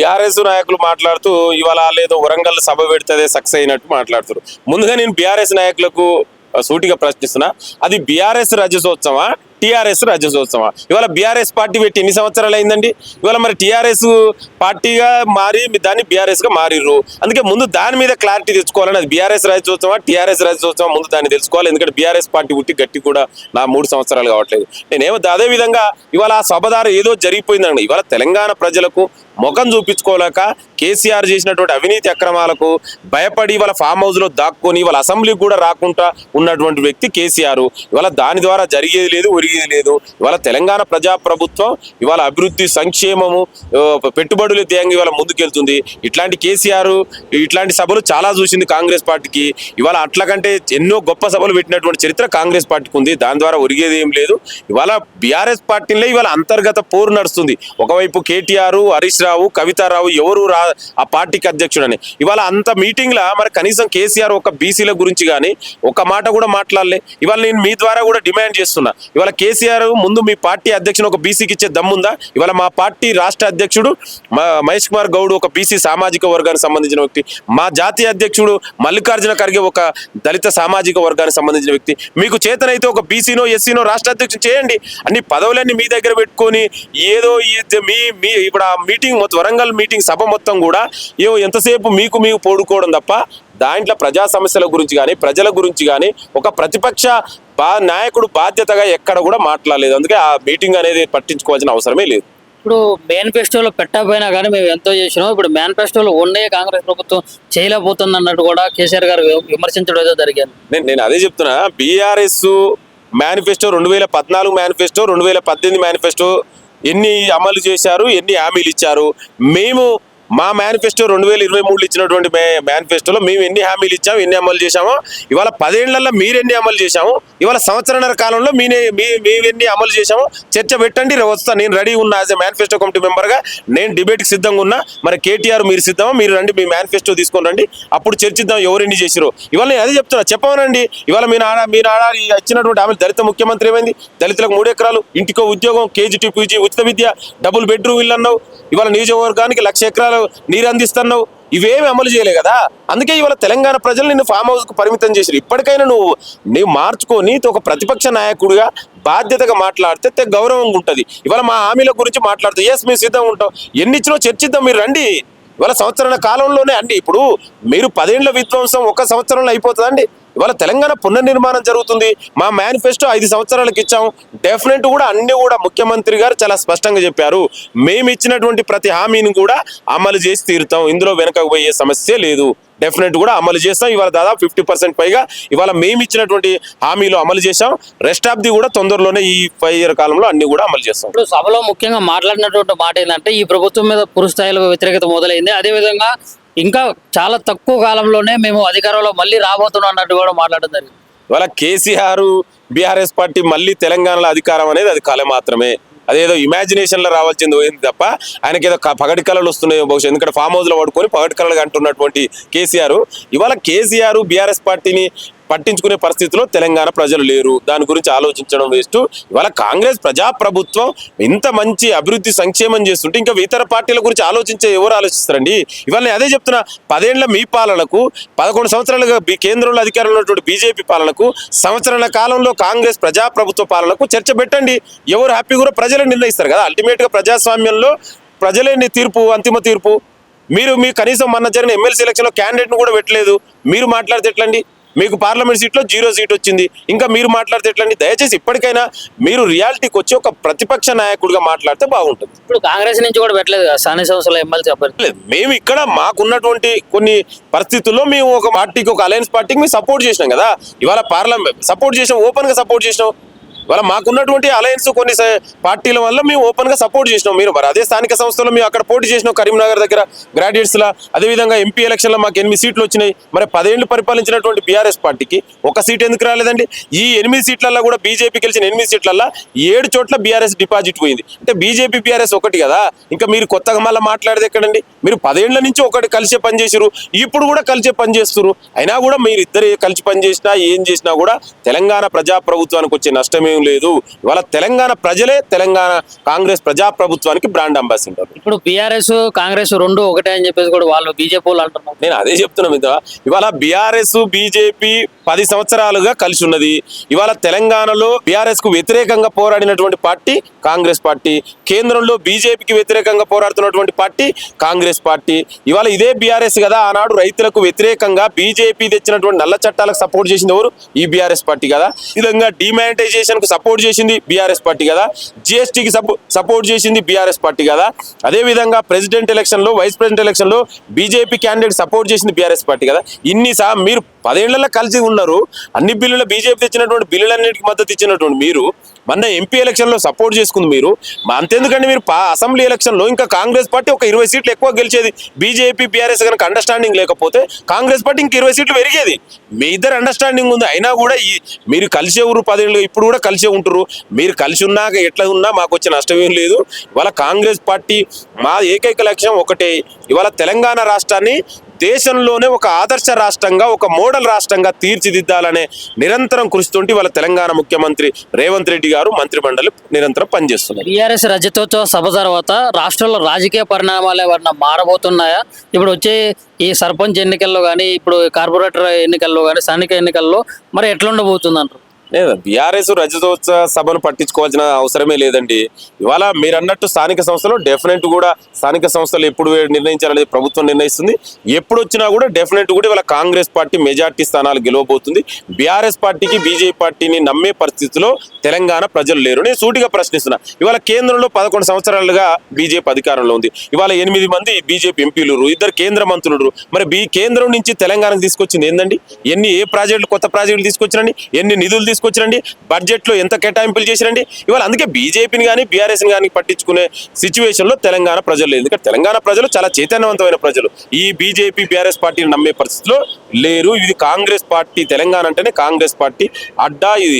BRS నాయకులు మాట్లాడుతూ ఇవాళ లేదో వరంగల్ సభ పెడితే సక్సెస్ అయినట్టు మాట్లాడుతారు. ముందుగా నేను బీఆర్ఎస్ నాయకులకు సూటిగా ప్రశ్నిస్తున్నా, అది బీఆర్ఎస్ రజతోత్సవమా టీఆర్ఎస్ రజతోత్సవమా? ఇవాళ బీఆర్ఎస్ పార్టీ పెట్టి ఎన్ని సంవత్సరాలు అయిందండి? ఇవాళ మరి టీఆర్ఎస్ పార్టీగా మారి దాన్ని బీఆర్ఎస్ గా మారిర్రు. అందుకే ముందు దాని మీద క్లారిటీ తెచ్చుకోవాలని, అది బీఆర్ఎస్ రజతోత్సవమా టీఆర్ఎస్ రజతోత్సవమా ముందు దాన్ని తెలుసుకోవాలి. ఎందుకంటే బీఆర్ఎస్ పార్టీ పుట్టి గట్టి కూడా నా 3 సంవత్సరాలు కావట్లేదు. నేనేమో అదే విధంగా ఇవాళ ఆ సభదారు ఏదో జరిగిపోయిందండి. ఇవాళ తెలంగాణ ప్రజలకు ముఖం చూపించుకోలేక కేసీఆర్ చేసినటువంటి అవినీతి అక్రమాలకు భయపడి ఇవాళ ఫామ్ హౌస్ లో దాక్కొని ఇవాళ అసెంబ్లీకి కూడా రాకుండా ఉన్నటువంటి వ్యక్తి కేసీఆర్. ఇవాళ దాని ద్వారా జరిగేది లేదు, ఒరిగేది లేదు. ఇవాళ తెలంగాణ ప్రజాప్రభుత్వం ఇవాళ అభివృద్ధి, సంక్షేమము, పెట్టుబడుల ధ్యేయంగా ఇవాళ ముందుకెళ్తుంది. ఇట్లాంటి కేసీఆర్ ఇట్లాంటి సభలు చాలా చూసింది కాంగ్రెస్ పార్టీకి. ఇవాళ అట్లకంటే ఎన్నో గొప్ప సభలు పెట్టినటువంటి చరిత్ర కాంగ్రెస్ పార్టీకి ఉంది. దాని ద్వారా ఒరిగేది ఏం లేదు. ఇవాళ బీఆర్ఎస్ పార్టీలో ఇవాళ అంతర్గత పోరు నడుస్తుంది. ఒకవైపు కేటీఆర్, హరీష్ రావు, కవితారావు ఎవరు ఆ పార్టీకి అధ్యక్షుడని. ఇవాళ అంత మీటింగ్ లా మరి కనీసం కేసీఆర్ ఒక బీసీల గురించి కానీ ఒక మాట కూడా మాట్లాడలే. ఇవాళ నేను మీ ద్వారా కూడా డిమాండ్ చేస్తున్నా, ఇవాళ కేసీఆర్ ముందు మీ పార్టీ అధ్యక్షుడు ఒక బీసీకి ఇచ్చే దమ్ముందా? ఇవాళ మా పార్టీ రాష్ట్ర అధ్యక్షుడు మహేష్ కుమార్ గౌడ్ ఒక బీసీ సామాజిక వర్గానికి సంబంధించిన వ్యక్తి, మా జాతీయ అధ్యక్షుడు మల్లికార్జున ఖర్గే ఒక దళిత సామాజిక వర్గానికి సంబంధించిన వ్యక్తి. మీకు చేతనైతే ఒక బీసీనో ఎస్సీనో రాష్ట్ర అధ్యక్షుడు చేయండి. అన్ని పదవులన్నీ మీ దగ్గర పెట్టుకొని ఏదో మీ ఇప్పుడు ఆ మీటింగ్ వరంగల్ మీటింగ్ సభ మొత్తం కూడా ఏవో ఎంతసేపు మీకు పోడుకోవడం తప్ప దాంట్లో ప్రజా సమస్యల గురించి కానీ ప్రజల గురించి కానీ ఒక ప్రతిపక్ష నాయకుడు బాధ్యతగా ఎక్కడ కూడా మాట్లాడలేదు. అందుకే ఆ మీటింగ్ అనేది పట్టించుకోవాల్సిన అవసరమే లేదు. ఇప్పుడు మేనిఫెస్టోలో పెట్టకపోయినా కానీ మేము ఎంతో చేసినాం, ఇప్పుడు మేనిఫెస్టోలో ఉండే కాంగ్రెస్ ప్రభుత్వం చేయలేకపోతుంది అన్నట్టు కూడా కేసీఆర్ గారు విమర్శించడం ఏదో జరిగింది. నేను అదే చెప్తున్నా, బీఆర్ఎస్ మేనిఫెస్టో 2014 మేనిఫెస్టో 2018 మేనిఫెస్టో ఎన్ని అమలు చేశారు, ఎన్ని హామీలు ఇచ్చారు? మేము మా మేనిఫెస్టో 2023 ఇచ్చినటువంటి మేనిఫెస్టోలో మేము ఎన్ని హామీలు ఇచ్చాము, ఎన్ని అమలు చేశామో, ఇవాళ 10 ఏళ్లలో మీరెన్ని అమలు చేశాము, ఇవాళ సంవత్సరాల కాలంలో మేమెన్ని అమలు చేశామో చర్చ పెట్టండి. వస్తా, నేను రెడీ ఉన్నా. యాజ్ ఎ మేనిఫెస్టో కమిటీ మెంబర్గా నేను డిబేట్కి సిద్ధంగా ఉన్నా. మరి కేటీఆర్ మీరు సిద్ధమా? మీరు రండి, మీ మేనిఫెస్టో తీసుకొని రండి, అప్పుడు చర్చిద్దాం ఎవరెన్ని చేసిరో. ఇవాళ నేను అదే చెప్తున్నా, చెప్పమనండి. ఇవాళ మీరు ఇచ్చినటువంటి ఆమె దళిత ముఖ్యమంత్రి ఏమైంది? దళితులకు 3 ఎకరాలు, ఇంటికో ఉద్యోగం, కేజీ పీజీ ఉచిత విద్య, డబుల్ బెడ్రూమ్ ఇల్లు అన్నావు. ఇవాళ నియోజకవర్గానికి 1,00,000 ఎకరాలు నీరు అందిస్తున్నావు. ఇవేమి అమలు చేయలే కదా. అందుకే ఇవాళ తెలంగాణ ప్రజలు నిన్ను ఫామ్ హౌస్ కు పరిమితం చేశారు. ఇప్పటికైనా నువ్వు మార్చుకొని ఒక ప్రతిపక్ష నాయకుడిగా బాధ్యతగా మాట్లాడితే గౌరవంగా ఉంటుంది. ఇవాళ మా హామీల గురించి మాట్లాడితే ఎస్ మేము సిద్ధంగా ఉంటాం, ఎన్ని ఇచ్చినో చర్చిద్దాం, మీరు రండి. ఇవాళ సంవత్సరాల కాలంలోనే అండి. ఇప్పుడు మీరు 10 ఏళ్ల విధ్వంసం 1 సంవత్సరంలో అయిపోతుందండి. ఇవాళ తెలంగాణ పునర్నిర్మాణం జరుగుతుంది. మా మేనిఫెస్టో 5 సంవత్సరాలకు ఇచ్చాం. డెఫినెట్ కూడా అన్ని కూడా ముఖ్యమంత్రి గారు చాలా స్పష్టంగా చెప్పారు, మేము ఇచ్చినటువంటి ప్రతి హామీని కూడా అమలు చేసి తీరుతాం, ఇందులో వెనకకు పోయే సమస్య లేదు. డెఫినెట్ కూడా అమలు చేస్తాం. ఇవాళ దాదాపు 50% పైగా ఇవాళ మేము ఇచ్చినటువంటి హామీలు అమలు చేశాం. రెస్ట్ ఆఫ్ ది కూడా తొందరలోనే ఈ 5 ఇయర్ కాలంలో అన్ని కూడా అమలు చేస్తాం. ఇప్పుడు సభలో ముఖ్యంగా మాట్లాడినటువంటి మాట ఏంటంటే, ఈ ప్రభుత్వం మీద పూర్తి స్థాయిలో వ్యతిరేకత మొదలైంది, అదేవిధంగా ఇంకా చాలా తక్కువ కాలంలోనే మేము అధికారంలో మళ్ళీ రాబోతున్నాం అన్నట్టు కూడా మాట్లాడడం జరిగింది. ఇవాళ కేసీఆర్ బీఆర్ఎస్ పార్టీ మళ్ళీ తెలంగాణలో అధికారం అనేది అది కళ మాత్రమే. అదేదో ఇమాజినేషన్ లో రావాల్సింది పోయింది తప్ప ఆయనకి ఏదో పగటి కళలు వస్తున్నాయో బహుశా. ఎందుకంటే ఫామ్ హౌస్ లో పడుకొని పగటి కళలు అంటున్నటువంటి కేసీఆర్, ఇవాళ కేసీఆర్ బీఆర్ఎస్ పార్టీని పట్టించుకునే పరిస్థితిలో తెలంగాణ ప్రజలు లేరు. దాని గురించి ఆలోచించడం వేస్ట్. ఇవాళ కాంగ్రెస్ ప్రజాప్రభుత్వం ఇంత మంచి అభివృద్ధి సంక్షేమం చేస్తుంటే ఇంకా ఇతర పార్టీల గురించి ఎవరు ఆలోచిస్తారండి? ఇవాళ నేను అదే చెప్తున్నా, 10 ఏళ్ల మీ పాలనకు 11 సంవత్సరాలుగా కేంద్రంలో అధికారంలో ఉన్నటువంటి బీజేపీ పాలనకు, సంవత్సరాల కాలంలో కాంగ్రెస్ ప్రజాప్రభుత్వ పాలనకు చర్చ పెట్టండి. ఎవరు హ్యాపీ కూడా ప్రజలే నిర్ణయిస్తారు కదా. అల్టిమేట్ గా ప్రజాస్వామ్యంలో ప్రజలే తీర్పు, అంతిమ తీర్పు. మీరు కనీసం మొన్న జరిగిన ఎమ్మెల్సీ ఎలక్షన్ లో క్యాండిడేట్ ను కూడా పెట్టలేదు. మీరు మాట్లాడితే ఎట్లండి? మీకు పార్లమెంట్ సీట్లో 0 సీట్ వచ్చింది, ఇంకా మీరు మాట్లాడితే ఎట్లండి? దయచేసి ఇప్పటికైనా మీరు రియాలిటీకి వచ్చి ఒక ప్రతిపక్ష నాయకుడిగా మాట్లాడితే బాగుంటుంది. ఇప్పుడు కాంగ్రెస్ నుంచి కూడా పెట్టలేదు కదా స్థానిక సంస్థల ఎమ్మెల్సీ అభ్యర్థి. మేము ఇక్కడ మాకున్నటువంటి కొన్ని పరిస్థితుల్లో మేము ఒక పార్టీకి, ఒక అలయన్స్ పార్టీకి మేము సపోర్ట్ చేసినాం కదా. ఇవాళ పార్లమెంట్ సపోర్ట్ చేసినాం, ఓపెన్ గా సపోర్ట్ చేసినాం. ఇవాళ మాకున్నటువంటి అలయన్స్ కొన్ని పార్టీల వల్ల మేము ఓపెన్ గా సపోర్ట్ చేసినాం. మీరు మరి అదే స్థానిక సంస్థలో మేము అక్కడ పోటీ చేసినాం, కరీంనగర్ దగ్గర గ్రాడ్యుయేట్స్ లా. అదేవిధంగా ఎంపీ ఎలక్షన్ లో మాకు 8 సీట్లు వచ్చినాయి. మరి 10 ఏళ్లు పరిపాలించినటువంటి బీఆర్ఎస్ పార్టీకి 1 సీట్ ఎందుకు రాలేదండి? ఈ 8 సీట్లలో కూడా బీజేపీ గెలిచిన 8 సీట్లలో 7 చోట్ల బీఆర్ఎస్ డిపాజిట్ పోయింది. అంటే బీజేపీ బీఆర్ఎస్ ఒకటి కదా. ఇంకా మీరు కొత్తగా మళ్ళీ మాట్లాడేది ఎక్కడండి? మీరు 10 ఏళ్ల నుంచి ఒకటి కలిసే పనిచేసారు, ఇప్పుడు కూడా కలిసే పనిచేస్తారు. అయినా కూడా మీరు ఇద్దరు కలిసి పనిచేసినా ఏం చేసినా కూడా తెలంగాణ ప్రజాప్రభుత్వానికి వచ్చే నష్టమే నష్టమేం లేదు. ఇవాళ తెలంగాణ ప్రజలే తెలంగాణ కాంగ్రెస్ ప్రజాప్రభుత్వానికి బ్రాండ్ అంబాసిడర్. ఇప్పుడు బీఆర్ఎస్ కాంగ్రెస్ రెండు ఒకటే అని చెప్పేసి కూడా వాళ్ళు బీజేపీ వాళ్ళు అంటున్నారు. నేను అదే చెప్తున్నా మీద, ఇవాళ బీఆర్ఎస్ బీజేపీ 10 సంవత్సరాలుగా కలిసి ఉన్నది. ఇవాళ తెలంగాణలో బీఆర్ఎస్ కు వ్యతిరేకంగా పోరాడినటువంటి పార్టీ కాంగ్రెస్ పార్టీ, కేంద్రంలో బీజేపీకి వ్యతిరేకంగా పోరాడుతున్నటువంటి పార్టీ కాంగ్రెస్ పార్టీ. ఇవాళ ఇదే బీఆర్ఎస్ కదా ఆనాడు రైతులకు వ్యతిరేకంగా బీజేపీ తెచ్చినటువంటి నల్ల చట్టాలకు సపోర్ట్ చేసింది ఎవరు? ఈ బీఆర్ఎస్ పార్టీ కదా. ఈ విధంగా డిమానిటైజేషన్ కు సపోర్ట్ చేసింది బీఆర్ఎస్ పార్టీ కదా. జిఎస్టీకి సపోర్ట్ చేసింది బీఆర్ఎస్ పార్టీ కదా. అదే విధంగా ప్రెసిడెంట్ ఎలక్షన్ లో, వైస్ ప్రెసిడెంట్ ఎలక్షన్ లో బీజేపీ క్యాండిడేట్ సపోర్ట్ చేసింది బీఆర్ఎస్ పార్టీ కదా. మీరు 10 ఏళ్లలో కలిసి ఉన్నారు. అన్ని బిల్లులు బీజేపీ తెచ్చినటువంటి బిల్లులన్నిటికీ మద్దతు ఇచ్చినటువంటి మీరు మొన్న ఎంపీ ఎలక్షన్ లో సపోర్ట్ చేసుకుంది మీరు. అంతెందుకంటే మీరు అసెంబ్లీ ఎలక్షన్ లో ఇంకా కాంగ్రెస్ పార్టీ ఒక 20 సీట్లు ఎక్కువ గెలిచేది. బీజేపీ బీఆర్ఎస్ కనుక అండర్స్టాండింగ్ లేకపోతే కాంగ్రెస్ పార్టీ ఇంక 20 సీట్లు పెరిగేది. మీ ఇద్దరు అండర్స్టాండింగ్ ఉంది, అయినా కూడా మీరు కలిసే ఊరు 10 ఏళ్ళు, ఇప్పుడు కూడా కలిసే ఉంటారు. మీరు కలిసి ఉన్నాక ఎట్లా ఉన్నా మాకు వచ్చే నష్టం ఏం లేదు. ఇవాళ కాంగ్రెస్ పార్టీ మా ఏకైక లక్ష్యం ఒకటే, ఇవాళ తెలంగాణ రాష్ట్రాన్ని దేశంలోనే ఒక ఆదర్శ రాష్ట్రంగా, ఒక మోడల్ రాష్ట్రంగా తీర్చిదిద్దాలనే నిరంతరం కృషితోటి వాళ్ళ తెలంగాణ ముఖ్యమంత్రి రేవంత్ రెడ్డి గారు మంత్రిమండలి నిరంతరం పనిచేస్తున్నారు. బీఆర్ఎస్ రజతోత్సవ సభ తర్వాత రాష్ట్రంలో రాజకీయ పరిణామాలు ఏమన్నా మారబోతున్నాయా? ఇప్పుడు వచ్చే ఈ సర్పంచ్ ఎన్నికల్లో కానీ, ఇప్పుడు కార్పొరేటర్ ఎన్నికల్లో కానీ, స్థానిక ఎన్నికల్లో మరి ఎట్లా ఉండబోతుంది అంటారు? లేదా బీఆర్ఎస్ రజతోత్సవ సభను పట్టించుకోవాల్సిన అవసరమే లేదండి. ఇవాళ మీరు అన్నట్టు స్థానిక సంస్థలు డెఫినెట్ కూడా స్థానిక సంస్థలు ఎప్పుడు నిర్ణయించాలనేది ప్రభుత్వం నిర్ణయిస్తుంది. ఎప్పుడు వచ్చినా కూడా డెఫినెట్ కూడా ఇవాళ కాంగ్రెస్ పార్టీ మెజార్టీ స్థానాలు గెలవబోతుంది. బీఆర్ఎస్ పార్టీకి బీజేపీ పార్టీని నమ్మే పరిస్థితిలో తెలంగాణ ప్రజలు లేరు. నేను సూటిగా ప్రశ్నిస్తున్నా. ఇవాళ కేంద్రంలో 11 సంవత్సరాలుగా బీజేపీ అధికారంలో ఉంది. ఇవాళ 8 మంది బీజేపీ ఎంపీలు, 2 కేంద్ర మంత్రులు. మరి కేంద్రం నుంచి తెలంగాణకు తీసుకొచ్చింది ఏందండి? ఏ ప్రాజెక్టులు, కొత్త ప్రాజెక్టులు తీసుకొచ్చినండి? ఎన్ని నిధులు తీసుకొచ్చినండి? బడ్జెట్ లో ఎంత కేటాయింపులు చేసిరండి? ఇవాళ అందుకే బీజేపీని కానీ బీఆర్ఎస్ని కానీ పట్టించుకునే సిచ్యువేషన్ లో తెలంగాణ ప్రజలు లేదు. ఎందుకంటే తెలంగాణ ప్రజలు చాలా చైతన్యవంతమైన ప్రజలు. ఈ బీజేపీ బీఆర్ఎస్ పార్టీని నమ్మే పరిస్థితిలో లేరు. ఇది కాంగ్రెస్ పార్టీ, తెలంగాణ అంటేనే కాంగ్రెస్ పార్టీ అడ్డా. ఇది